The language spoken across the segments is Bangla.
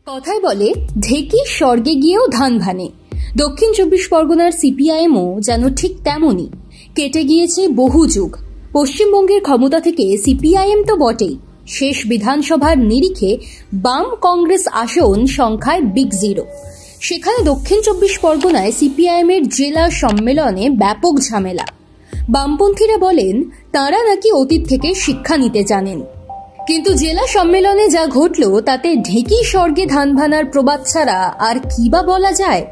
কথায় বলে ঢেকি স্বর্গে গিয়েও ধান ভানে। দক্ষিণ চব্বিশ পরগনার সিপিআইএমও যেন ঠিক তেমনই। কেটে গিয়েছে বহু যুগ। পশ্চিমবঙ্গের ক্ষমতা থেকে সিপিআইএম তো বটেই, শেষ বিধানসভার নিরিখে বাম কংগ্রেস আসন সংখ্যায় বিগ জিরো। সেখানে দক্ষিণ চব্বিশ পরগনায় সিপিআইএমের জেলা সম্মেলনে ব্যাপক ঝামেলা। বামপন্থীরা বলেন তাঁরা নাকি অতীত থেকে শিক্ষা নিতে জানেন, কিন্তু জেলা সম্মেলনে যা ঘটল তাতে ঢেকি স্বর্গে ধান ভানার প্রবাদ ছাড়া আর কি বা বলা যায়।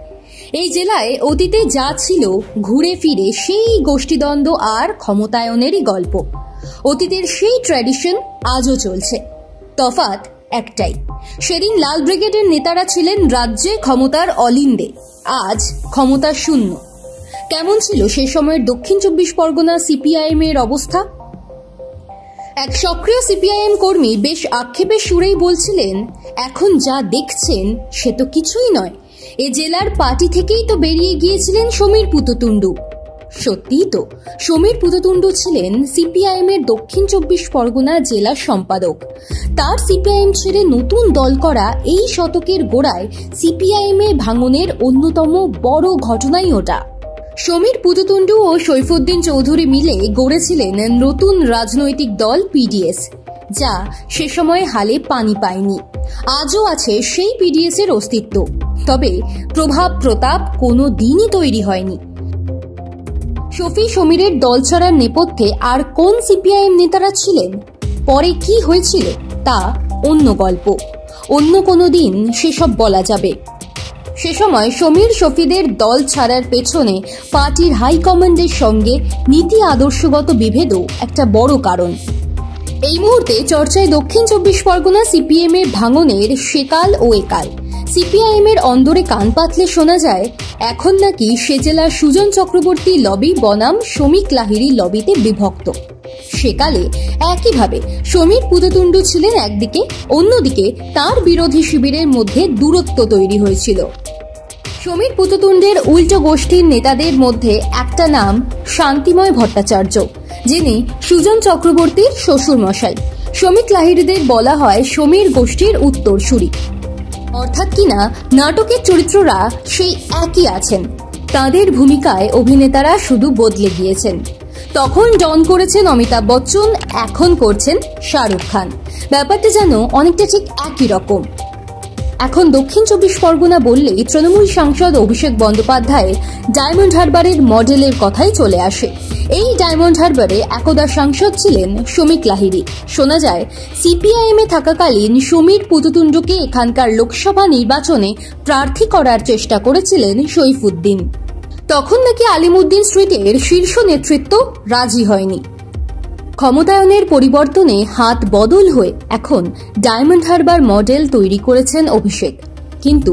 এই জেলায় অতীতে যা ছিল ঘুরে ফিরে সেই গোষ্ঠীদ্বন্দ্ব আর ক্ষমতায়নেরই গল্প। অতীতের সেই ট্র্যাডিশন আজও চলছে, তফাৎ একটাই, সেদিন লাল ব্রিগেডের নেতারা ছিলেন রাজ্যে ক্ষমতার অলিন্দে, আজ ক্ষমতা শূন্য। কেমন ছিল সে সময়ের দক্ষিণ চব্বিশ পরগনা সিপিআইএম এর অবস্থা? এক সক্রিয় সিপিআইএম কর্মী বেশ আক্ষেপের সুরেই বলছিলেন, এখন যা দেখছেন সে তো কিছুই নয়, এ জেলার পার্টি থেকেই তো বেরিয়ে গিয়েছিলেন সমীর পুততুন্ডু। সত্যিই তো, সমীর পুততুন্ডু ছিলেন সিপিআইএম এর দক্ষিণ চব্বিশ পরগনা জেলা সম্পাদক। তার সিপিআইএম ছেড়ে নতুন দল করা এই শতকের গোড়ায় সিপিআইএম এ ভাঙনের অন্যতম বড় ঘটনাই ওটা। সমীর পুততুন্ডু ও সৈফুদ্দিন চৌধুরী মিলে গড়েছিলেন নতুন রাজনৈতিক দল পিডিএস, যা সে সময় হালে পানি পায়নি। আজও আছে সেই পিডিএস এর অস্তিত্ব, তবে প্রভাব প্রতাপ কোনো দিনই তৈরি হয়নি। শফি সমীরের দল ছাড়ার নেপথ্যে আর কোন সিপিআইএম নেতারা ছিলেন, পরে কি হয়েছিল তা অন্য গল্প, অন্য কোনো দিন সেসব বলা যাবে। সে সময় সমীর শফিদের দল ছাড়ার পেছনে পার্টির হাইকমান্ডের সঙ্গে নীতি আদর্শগত বিভেদও একটা বড় কারণ। এই মুহূর্তে চর্চায় দক্ষিণ চব্বিশ পরগনা সিপিএম এর ভাঙনের সেকাল ও একাল। সিপিআইএম এর অন্দরে কান পাতলে শোনা যায় এখন নাকি সে জেলার সুজন চক্রবর্তী লবি বনাম শ্রমিক লাহিড়ী লবিতে বিভক্ত। সেকালে একইভাবে সমীর পুততুন্ডু ছিলেন একদিকে, অন্যদিকে তার বিরোধী শিবিরের মধ্যে দূরত্ব তৈরি হয়েছিল। সমীর পুততুন্ডের উল্টো গোষ্ঠীর নেতাদের মধ্যে একটা নাম শান্তিময় ভট্টাচার্য, যিনি সুজন চক্রবর্তীর শ্বশুরমশাই। শ্রমিক লাহিড়ীদের বলা হয় সমীর গোষ্ঠীর উত্তরসূরি, অর্থাৎ কিনা নাটকের চরিত্ররা সেই একই আছেন, তাদের ভূমিকায় অভিনেতারা শুধু বদলে গিয়েছেন। তখন ডন করেছেন অমিতাভ বচ্চন, এখন করছেন শাহরুখ খান। ব্যাপারটা যেন অনেকটা ঠিক একই রকম। এখন দক্ষিণ চব্বিশ পরগনা বললেই তৃণমূল সাংসদ অভিষেক বন্দ্যোপাধ্যায়ের ডায়মন্ড হারবারের মডেলের কথাই চলে আসে। এই ডায়মন্ড হারবারে একদা সাংসদ ছিলেন শ্রমিক লাহিড়ী। শোনা যায় সিপিআইএম এ থাকাকালীন সমীর পুততুন্ডুকে এখানকার লোকসভা নির্বাচনে প্রার্থী করার চেষ্টা করেছিলেন সৈফুদ্দিন। তখন নাকি আলিমুদ্দিন স্ট্রিটের শীর্ষ নেতৃত্ব রাজি হয়নি। ক্ষমতায়নের পরিবর্তনে হাত বদল হয়ে এখন ডায়মন্ড হারবার মডেল তৈরি করেছেন অভিষেক। কিন্তু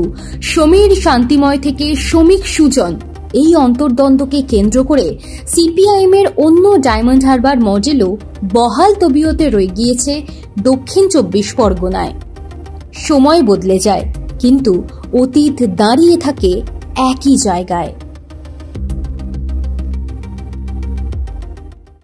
সমীর শান্তিময় থেকে শ্রমিক সুজন, এই অন্তর্দ্বন্দ্বকে কেন্দ্র করে সিপিআইএম এর অন্য ডায়মন্ড হারবার মডেলও বহাল তবিয়তে রয়ে গিয়েছে দক্ষিণ চব্বিশ পরগনায়। সময় বদলে যায়, কিন্তু অতীত দাঁড়িয়ে থাকে একই জায়গায়।